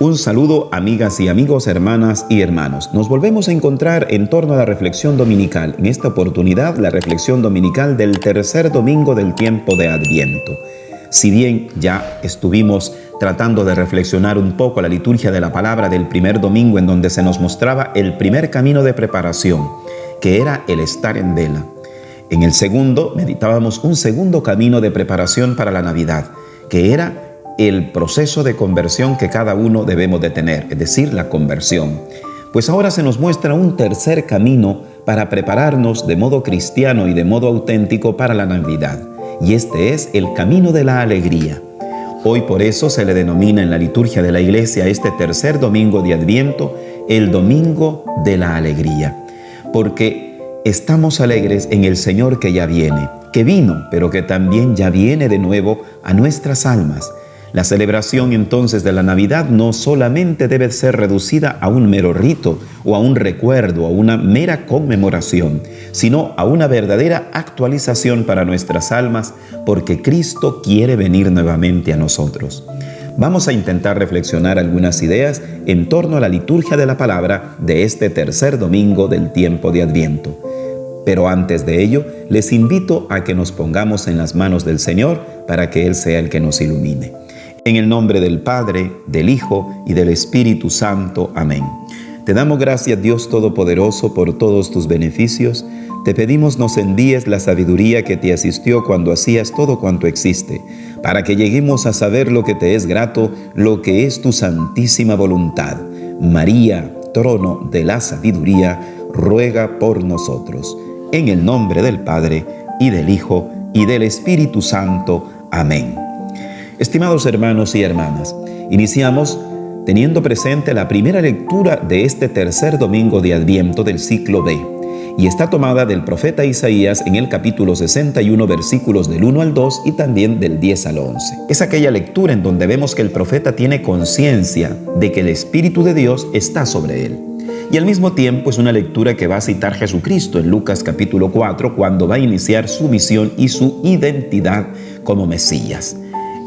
Un saludo, amigas y amigos, hermanas y hermanos. Nos volvemos a encontrar en torno a la reflexión dominical. En esta oportunidad, la reflexión dominical del tercer domingo del tiempo de Adviento. Si bien ya estuvimos tratando de reflexionar un poco la liturgia de la palabra del primer domingo, en donde se nos mostraba el primer camino de preparación, que era el estar en vela. En el segundo, meditábamos un segundo camino de preparación para la Navidad, que era el proceso de conversión que cada uno debemos de tener, es decir, la conversión. Pues ahora se nos muestra un tercer camino para prepararnos de modo cristiano y de modo auténtico para la Navidad, y este es el camino de la alegría. Hoy por eso se le denomina en la liturgia de la Iglesia este tercer domingo de Adviento el Domingo de la Alegría, porque estamos alegres en el Señor que ya viene, que vino, pero que también ya viene de nuevo a nuestras almas. La celebración entonces de la Navidad no solamente debe ser reducida a un mero rito o a un recuerdo, a una mera conmemoración, sino a una verdadera actualización para nuestras almas, porque Cristo quiere venir nuevamente a nosotros. Vamos a intentar reflexionar algunas ideas en torno a la liturgia de la palabra de este tercer domingo del tiempo de Adviento. Pero antes de ello, les invito a que nos pongamos en las manos del Señor para que Él sea el que nos ilumine. En el nombre del Padre, del Hijo y del Espíritu Santo. Amén. Te damos gracias, Dios Todopoderoso, por todos tus beneficios. Te pedimos nos envíes la sabiduría que te asistió cuando hacías todo cuanto existe, para que lleguemos a saber lo que te es grato, lo que es tu santísima voluntad. María, trono de la sabiduría, ruega por nosotros. En el nombre del Padre, y del Hijo, y del Espíritu Santo. Amén. Estimados hermanos y hermanas, iniciamos teniendo presente la primera lectura de este tercer domingo de Adviento del ciclo B, y está tomada del profeta Isaías en el capítulo 61, versículos del 1 al 2 y también del 10 al 11. Es aquella lectura en donde vemos que el profeta tiene conciencia de que el Espíritu de Dios está sobre él. Y al mismo tiempo es una lectura que va a citar Jesucristo en Lucas capítulo 4, cuando va a iniciar su misión y su identidad como Mesías.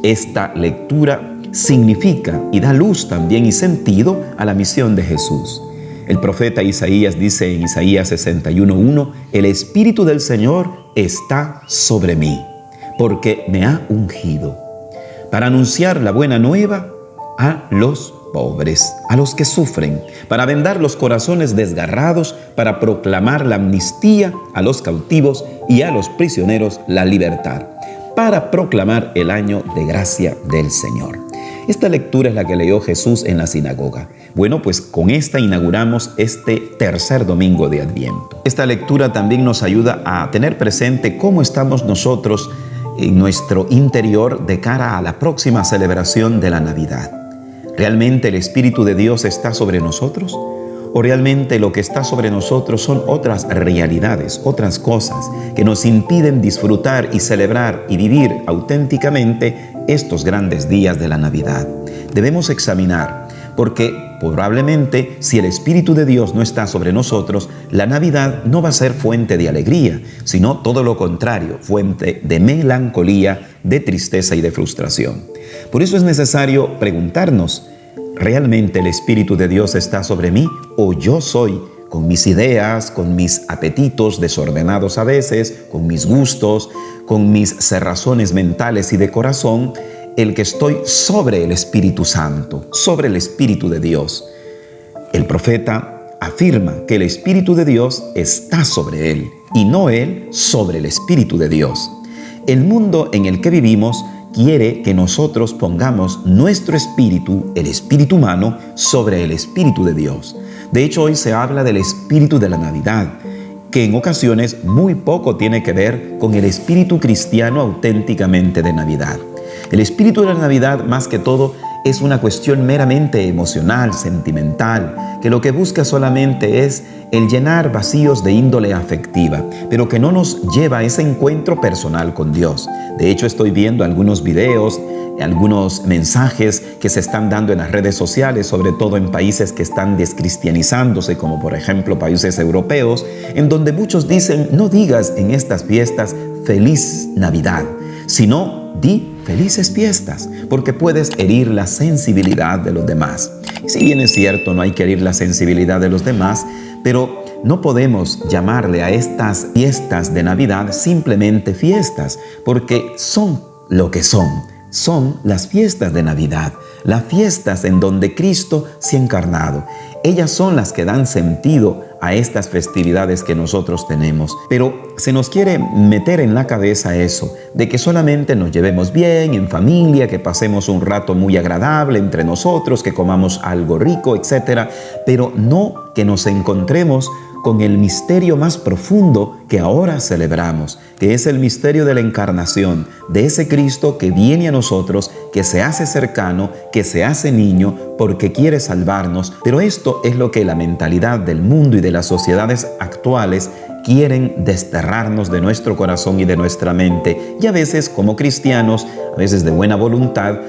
Esta lectura significa y da luz también y sentido a la misión de Jesús. El profeta Isaías dice en Isaías 61:1, el Espíritu del Señor está sobre mí, porque me ha ungido para anunciar la buena nueva a los pobres, a los que sufren, para vendar los corazones desgarrados, para proclamar la amnistía a los cautivos y a los prisioneros la libertad, para proclamar el año de gracia del Señor. Esta lectura es la que leyó Jesús en la sinagoga. Bueno, pues con esta inauguramos este tercer domingo de Adviento. Esta lectura también nos ayuda a tener presente cómo estamos nosotros en nuestro interior de cara a la próxima celebración de la Navidad. ¿Realmente el Espíritu de Dios está sobre nosotros? ¿O realmente lo que está sobre nosotros son otras realidades, otras cosas que nos impiden disfrutar y celebrar y vivir auténticamente estos grandes días de la Navidad? Debemos examinar, porque probablemente si el Espíritu de Dios no está sobre nosotros, la Navidad no va a ser fuente de alegría, sino todo lo contrario, fuente de melancolía, de tristeza y de frustración. Por eso es necesario preguntarnos, ¿realmente el Espíritu de Dios está sobre mí o yo soy, con mis ideas, con mis apetitos desordenados a veces, con mis gustos, con mis cerrazones mentales y de corazón, el que estoy sobre el Espíritu Santo, sobre el Espíritu de Dios? El profeta afirma que el Espíritu de Dios está sobre él y no él sobre el Espíritu de Dios. El mundo en el que vivimos quiere que nosotros pongamos nuestro espíritu, el espíritu humano, sobre el Espíritu de Dios. De hecho, hoy se habla del espíritu de la Navidad, que en ocasiones muy poco tiene que ver con el espíritu cristiano auténticamente de Navidad. El espíritu de la Navidad, más que todo, es una cuestión meramente emocional, sentimental, que lo que busca solamente es el llenar vacíos de índole afectiva, pero que no nos lleva a ese encuentro personal con Dios. De hecho, estoy viendo algunos videos, algunos mensajes que se están dando en las redes sociales, sobre todo en países que están descristianizándose, como por ejemplo países europeos, en donde muchos dicen, no digas en estas fiestas feliz Navidad, sino di felices fiestas, porque puedes herir la sensibilidad de los demás. Y si bien es cierto, no hay que herir la sensibilidad de los demás, pero no podemos llamarle a estas fiestas de Navidad simplemente fiestas, porque son lo que son. Son las fiestas de Navidad, las fiestas en donde Cristo se ha encarnado. Ellas son las que dan sentido a estas festividades que nosotros tenemos. Pero se nos quiere meter en la cabeza eso, de que solamente nos llevemos bien en familia, que pasemos un rato muy agradable entre nosotros, que comamos algo rico, etc. Pero no que nos encontremos con el misterio más profundo que ahora celebramos, que es el misterio de la encarnación, de ese Cristo que viene a nosotros, que se hace cercano, que se hace niño, porque quiere salvarnos. Pero esto es lo que la mentalidad del mundo y de las sociedades actuales quieren desterrarnos de nuestro corazón y de nuestra mente. Y a veces, como cristianos, a veces de buena voluntad,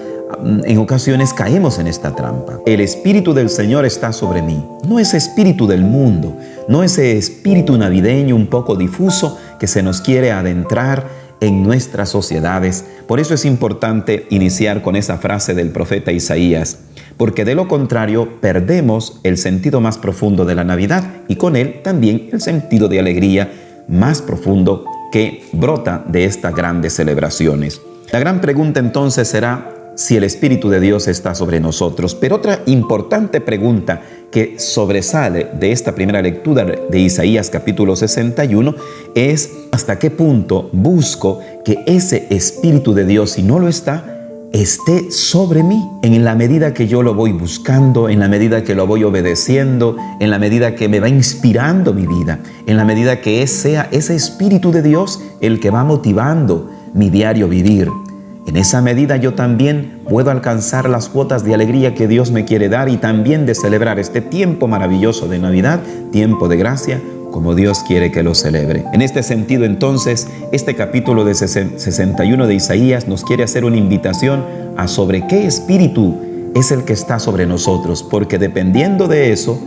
en ocasiones caemos en esta trampa. El Espíritu del Señor está sobre mí. No ese espíritu del mundo, no ese espíritu navideño un poco difuso que se nos quiere adentrar en nuestras sociedades. Por eso es importante iniciar con esa frase del profeta Isaías, porque de lo contrario perdemos el sentido más profundo de la Navidad y con él también el sentido de alegría más profundo que brota de estas grandes celebraciones. La gran pregunta entonces será si el Espíritu de Dios está sobre nosotros. Pero otra importante pregunta que sobresale de esta primera lectura de Isaías capítulo 61 es: ¿hasta qué punto busco que ese Espíritu de Dios, si no lo está, esté sobre mí? En la medida que yo lo voy buscando, en la medida que lo voy obedeciendo, en la medida que me va inspirando mi vida, en la medida que sea ese Espíritu de Dios el que va motivando mi diario vivir. En esa medida yo también puedo alcanzar las cuotas de alegría que Dios me quiere dar y también de celebrar este tiempo maravilloso de Navidad, tiempo de gracia, como Dios quiere que lo celebre. En este sentido, entonces, este capítulo de 61 de Isaías nos quiere hacer una invitación a sobre qué espíritu es el que está sobre nosotros, porque dependiendo de eso,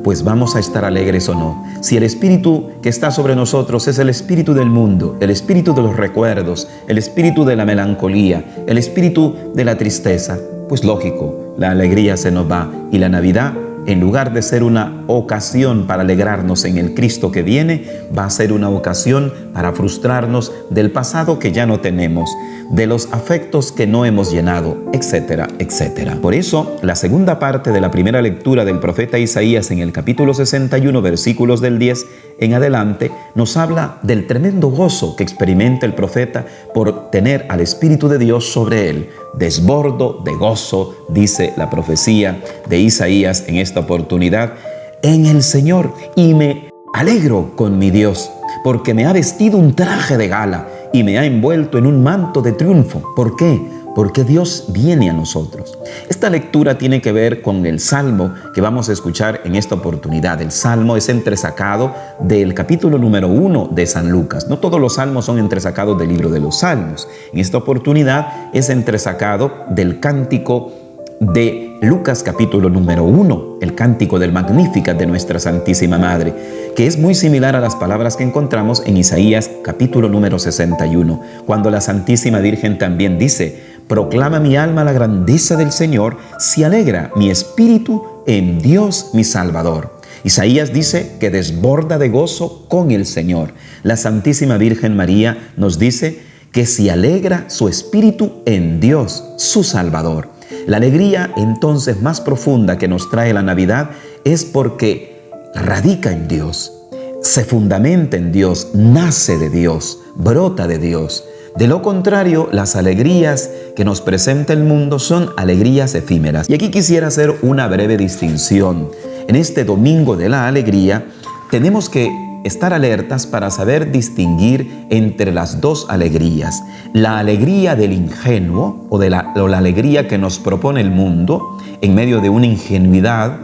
pues vamos a estar alegres o no. Si el espíritu que está sobre nosotros es el espíritu del mundo, el espíritu de los recuerdos, el espíritu de la melancolía, el espíritu de la tristeza, pues lógico, la alegría se nos va y la Navidad, en lugar de ser una ocasión para alegrarnos en el Cristo que viene, va a ser una ocasión para frustrarnos del pasado que ya no tenemos, de los afectos que no hemos llenado, etcétera, etcétera. Por eso, la segunda parte de la primera lectura del profeta Isaías en el capítulo 61, versículos del 10 en adelante, nos habla del tremendo gozo que experimenta el profeta por tener al Espíritu de Dios sobre él. Desbordo de gozo, dice la profecía de Isaías en esta oportunidad, en el Señor, y me alegro con mi Dios, porque me ha vestido un traje de gala y me ha envuelto en un manto de triunfo. ¿Por qué? Porque Dios viene a nosotros. Esta lectura tiene que ver con el Salmo que vamos a escuchar en esta oportunidad. El Salmo es entresacado del capítulo número 1 de San Lucas. No todos los salmos son entresacados del libro de los Salmos. En esta oportunidad es entresacado del cántico de Lucas capítulo número 1, el cántico del Magnificat de nuestra Santísima Madre, que es muy similar a las palabras que encontramos en Isaías capítulo número 61, cuando la Santísima Virgen también dice: proclama mi alma la grandeza del Señor, se alegra mi espíritu en Dios mi Salvador. Isaías dice que desborda de gozo con el Señor. La Santísima Virgen María nos dice que se alegra su espíritu en Dios, su Salvador. La alegría entonces más profunda que nos trae la Navidad es porque radica en Dios, se fundamenta en Dios, nace de Dios, brota de Dios. De lo contrario, las alegrías que nos presenta el mundo son alegrías efímeras. Y aquí quisiera hacer una breve distinción. En este domingo de la alegría, tenemos que estar alertas para saber distinguir entre las dos alegrías. La alegría del ingenuo o la alegría que nos propone el mundo en medio de una ingenuidad,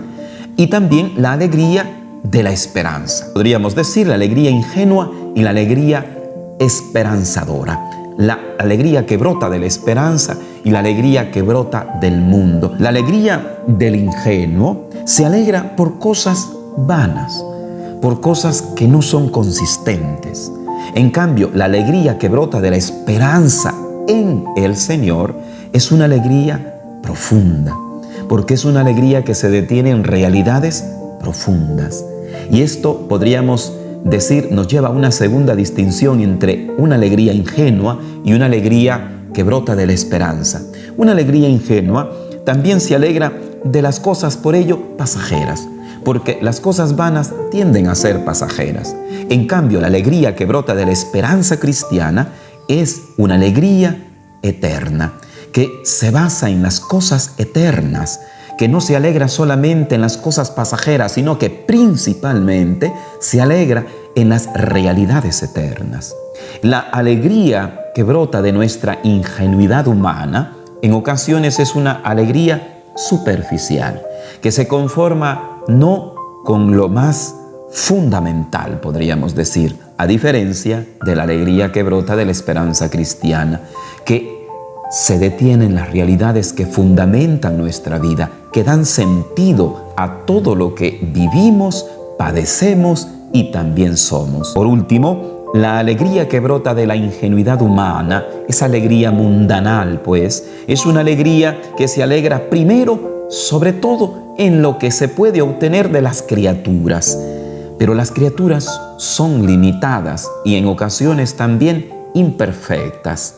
y también la alegría de la esperanza. Podríamos decir la alegría ingenua y la alegría esperanzadora. La alegría que brota de la esperanza y la alegría que brota del mundo. La alegría del ingenuo se alegra por cosas vanas, por cosas que no son consistentes. En cambio, la alegría que brota de la esperanza en el Señor es una alegría profunda, porque es una alegría que se detiene en realidades profundas. Y esto, podríamos decir, nos lleva a una segunda distinción entre una alegría ingenua y una alegría que brota de la esperanza. Una alegría ingenua también se alegra de las cosas, por ello, pasajeras, porque las cosas vanas tienden a ser pasajeras. En cambio, la alegría que brota de la esperanza cristiana es una alegría eterna, que se basa en las cosas eternas, que no se alegra solamente en las cosas pasajeras, sino que principalmente se alegra en las realidades eternas. La alegría que brota de nuestra ingenuidad humana en ocasiones es una alegría superficial, que se conforma no con lo más fundamental, podríamos decir, a diferencia de la alegría que brota de la esperanza cristiana, que se detiene en las realidades que fundamentan nuestra vida, que dan sentido a todo lo que vivimos, padecemos y también somos. Por último, la alegría que brota de la ingenuidad humana, esa alegría mundanal, pues, es una alegría que se alegra primero, sobre todo, en lo que se puede obtener de las criaturas. Pero las criaturas son limitadas y en ocasiones también imperfectas.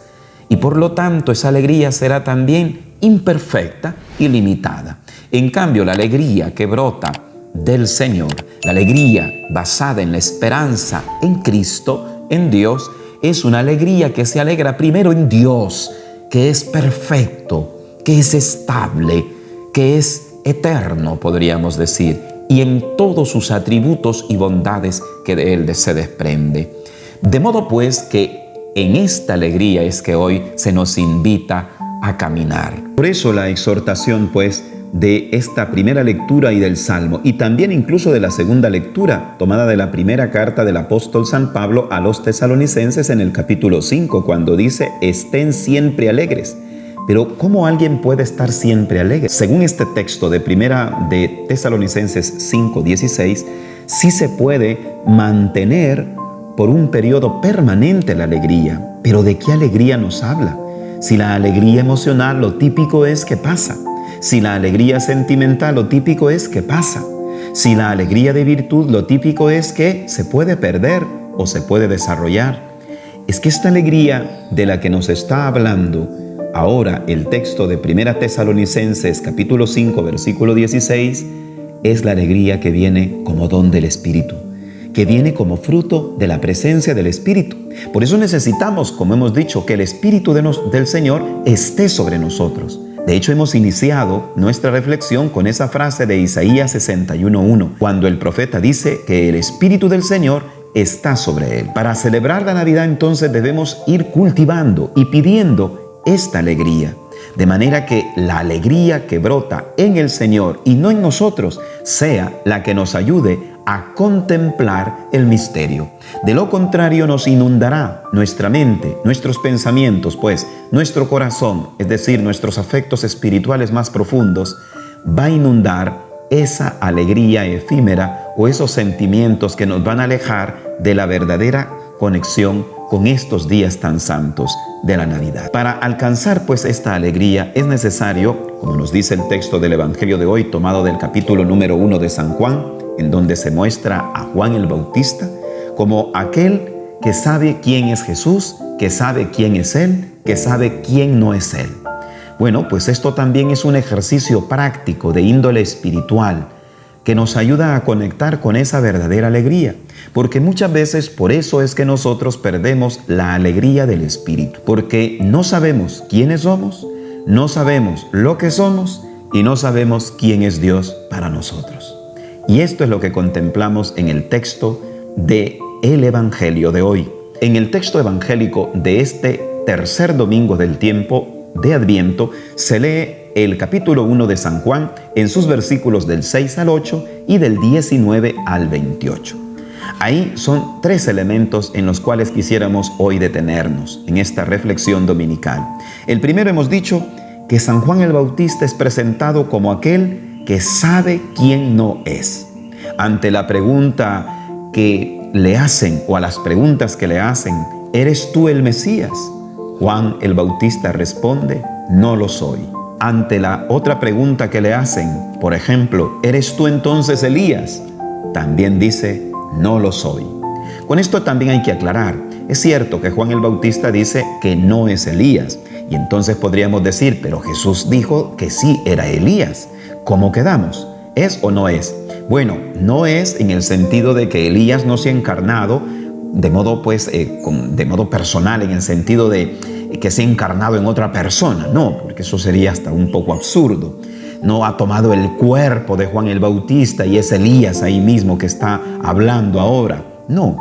Y por lo tanto, esa alegría será también imperfecta y limitada. En cambio, la alegría que brota del Señor, la alegría basada en la esperanza en Cristo, en Dios, es una alegría que se alegra primero en Dios, que es perfecto, que es estable, que es eterno, podríamos decir, y en todos sus atributos y bondades que de Él se desprende. De modo pues que en esta alegría es que hoy se nos invita a caminar. Por eso la exhortación, pues, de esta primera lectura y del Salmo, y también incluso de la segunda lectura, tomada de la primera carta del apóstol San Pablo a los tesalonicenses en el capítulo 5, cuando dice: estén siempre alegres. Pero ¿cómo alguien puede estar siempre alegre? Según este texto de primera de Tesalonicenses 5:16, sí se puede mantener por un periodo permanente la alegría. Pero ¿de qué alegría nos habla? Si la alegría emocional, lo típico es que pasa. Si la alegría sentimental, lo típico es que pasa. Si la alegría de virtud, lo típico es que se puede perder o se puede desarrollar. Es que esta alegría de la que nos está hablando ahora el texto de primera Tesalonicenses capítulo 5 versículo 16 es la alegría que viene como don del Espíritu, que viene como fruto de la presencia del Espíritu. Por eso necesitamos, como hemos dicho, que el Espíritu del Señor esté sobre nosotros. De hecho, hemos iniciado nuestra reflexión con esa frase de Isaías 61:1, cuando el profeta dice que el Espíritu del Señor está sobre él. Para celebrar la Navidad, entonces, debemos ir cultivando y pidiendo esta alegría, de manera que la alegría que brota en el Señor y no en nosotros sea la que nos ayude a contemplar el misterio. De lo contrario, nos inundará nuestra mente, nuestros pensamientos, pues nuestro corazón, es decir, nuestros afectos espirituales más profundos, va a inundar esa alegría efímera o esos sentimientos que nos van a alejar de la verdadera conexión con estos días tan santos de la Navidad. Para alcanzar pues esta alegría es necesario, como nos dice el texto del Evangelio de hoy, tomado del capítulo número 1 de San Juan, en donde se muestra a Juan el Bautista como aquel que sabe quién es Jesús, que sabe quién es Él, que sabe quién no es Él. Bueno, pues esto también es un ejercicio práctico de índole espiritual que nos ayuda a conectar con esa verdadera alegría, porque muchas veces por eso es que nosotros perdemos la alegría del Espíritu, porque no sabemos quiénes somos, no sabemos lo que somos y no sabemos quién es Dios para nosotros. Y esto es lo que contemplamos en el texto del Evangelio de hoy. En el texto evangélico de este tercer domingo del tiempo de Adviento se lee el capítulo 1 de San Juan en sus versículos del 6 al 8 y del 19 al 28. Ahí son tres elementos en los cuales quisiéramos hoy detenernos en esta reflexión dominical. El primero, hemos dicho que San Juan el Bautista es presentado como aquel que sabe quién no es. Ante la pregunta que le hacen, o a las preguntas que le hacen, ¿eres tú el Mesías? Juan el Bautista responde: no lo soy. Ante la otra pregunta que le hacen, por ejemplo, ¿eres tú entonces Elías?, también dice: no lo soy. Con esto también hay que aclarar, es cierto que Juan el Bautista dice que no es Elías, y entonces podríamos decir, pero Jesús dijo que sí era Elías. ¿Cómo quedamos? ¿Es o no es? Bueno, no es en el sentido de que Elías no se ha encarnado de modo personal, en el sentido de que se ha encarnado en otra persona. No, porque eso sería hasta un poco absurdo. No ha tomado el cuerpo de Juan el Bautista y es Elías ahí mismo que está hablando ahora. No,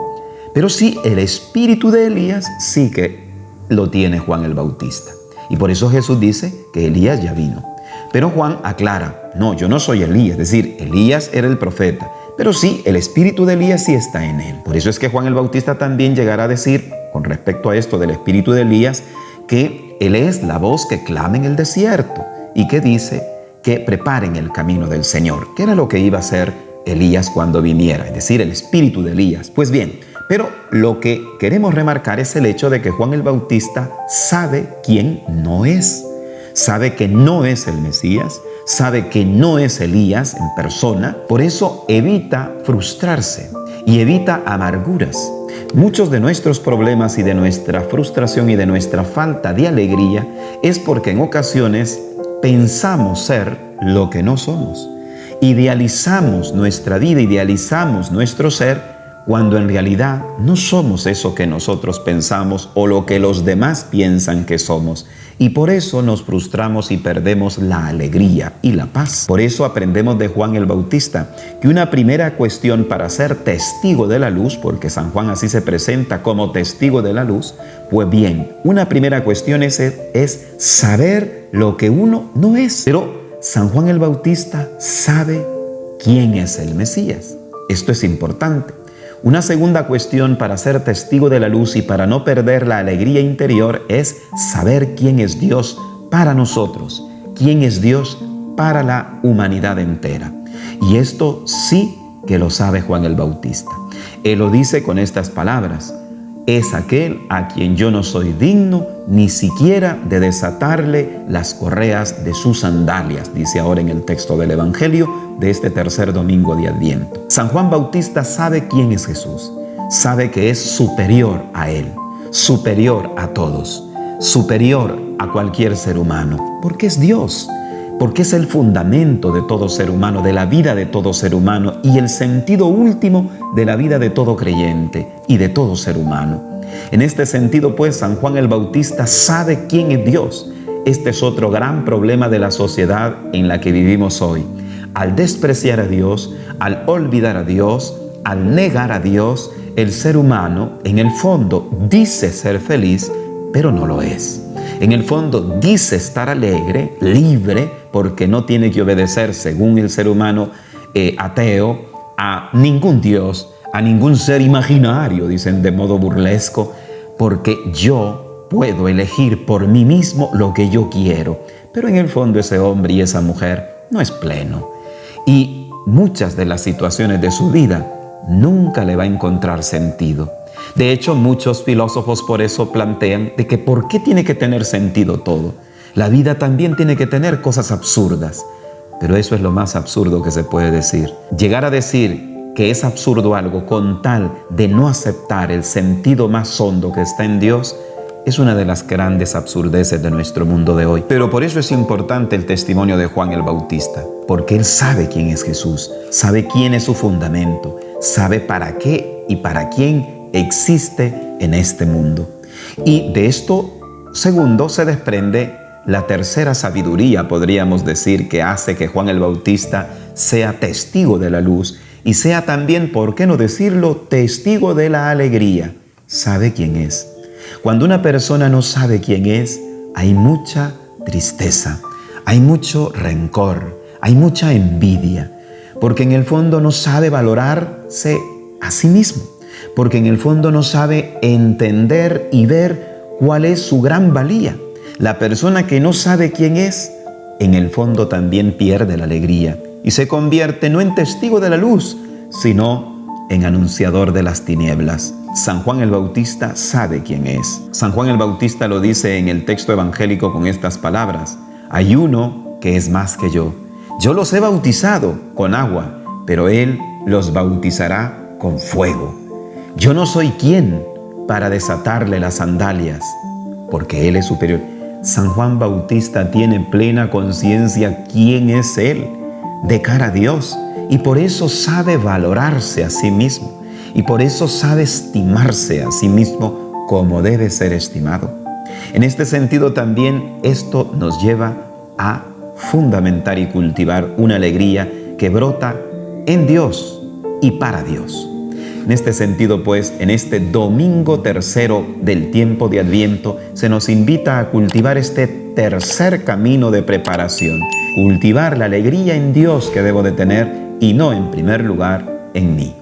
pero sí el espíritu de Elías sí que lo tiene Juan el Bautista. Y por eso Jesús dice que Elías ya vino. Pero Juan aclara: no, yo no soy Elías. Es decir, Elías era el profeta, pero sí, el espíritu de Elías sí está en él. Por eso es que Juan el Bautista también llegará a decir, con respecto a esto del espíritu de Elías, que él es la voz que clama en el desierto y que dice que preparen el camino del Señor, que era lo que iba a hacer Elías cuando viniera, es decir, el espíritu de Elías. Pues bien, pero lo que queremos remarcar es el hecho de que Juan el Bautista sabe quién no es. Sabe que no es el Mesías, sabe que no es Elías en persona, por eso evita frustrarse y evita amarguras. Muchos de nuestros problemas y de nuestra frustración y de nuestra falta de alegría es porque en ocasiones pensamos ser lo que no somos. Idealizamos nuestra vida, idealizamos nuestro ser, cuando en realidad no somos eso que nosotros pensamos o lo que los demás piensan que somos. Y por eso nos frustramos y perdemos la alegría y la paz. Por eso aprendemos de Juan el Bautista que una primera cuestión para ser testigo de la luz, porque San Juan así se presenta como testigo de la luz, pues bien, una primera cuestión es saber lo que uno no es. Pero San Juan el Bautista sabe quién es el Mesías. Esto es importante. Una segunda cuestión para ser testigo de la luz y para no perder la alegría interior es saber quién es Dios para nosotros, quién es Dios para la humanidad entera. Y esto sí que lo sabe Juan el Bautista. Él lo dice con estas palabras: es aquel a quien yo no soy digno ni siquiera de desatarle las correas de sus sandalias, dice ahora en el texto del Evangelio de este tercer domingo de Adviento. San Juan Bautista sabe quién es Jesús, sabe que es superior a él, superior a todos, superior a cualquier ser humano, porque es Dios, porque es el fundamento de todo ser humano, de la vida de todo ser humano y el sentido último de la vida de todo creyente y de todo ser humano. En este sentido, pues, San Juan el Bautista sabe quién es Dios. Este es otro gran problema de la sociedad en la que vivimos hoy. Al despreciar a Dios, al olvidar a Dios, al negar a Dios, el ser humano, en el fondo, dice ser feliz, pero no lo es. En el fondo, dice estar alegre, libre, porque no tiene que obedecer, según el ser humano ateo, a ningún Dios, a ningún ser imaginario, dicen de modo burlesco, porque yo puedo elegir por mí mismo lo que yo quiero. Pero en el fondo ese hombre y esa mujer no es pleno. Y muchas de las situaciones de su vida nunca le va a encontrar sentido. De hecho, muchos filósofos por eso plantean de que ¿por qué tiene que tener sentido todo? La vida también tiene que tener cosas absurdas. Pero eso es lo más absurdo que se puede decir. Llegar a decir que es absurdo algo con tal de no aceptar el sentido más hondo que está en Dios es una de las grandes absurdeces de nuestro mundo de hoy. Pero por eso es importante el testimonio de Juan el Bautista, porque él sabe quién es Jesús, sabe quién es su fundamento, sabe para qué y para quién existe en este mundo. Y de esto segundo se desprende la tercera sabiduría, podríamos decir, que hace que Juan el Bautista sea testigo de la luz y sea también, ¿por qué no decirlo?, testigo de la alegría. Sabe quién es. Cuando una persona no sabe quién es, hay mucha tristeza, hay mucho rencor, hay mucha envidia, porque en el fondo no sabe valorarse a sí mismo, porque en el fondo no sabe entender y ver cuál es su gran valía. La persona que no sabe quién es, en el fondo también pierde la alegría y se convierte no en testigo de la luz, sino en anunciador de las tinieblas. San Juan el Bautista sabe quién es. San Juan el Bautista lo dice en el texto evangélico con estas palabras: hay uno que es más que yo. Yo los he bautizado con agua, pero Él los bautizará con fuego. Yo no soy quien para desatarle las sandalias, porque Él es superior. San Juan Bautista tiene plena conciencia quién es Él de cara a Dios, y por eso sabe valorarse a sí mismo, y por eso sabe estimarse a sí mismo como debe ser estimado. En este sentido también esto nos lleva a fundamentar y cultivar una alegría que brota en Dios y para Dios. En este sentido, pues, en este domingo tercero del tiempo de Adviento, se nos invita a cultivar este tercer camino de preparación, cultivar la alegría en Dios que debo de tener y no en primer lugar en mí.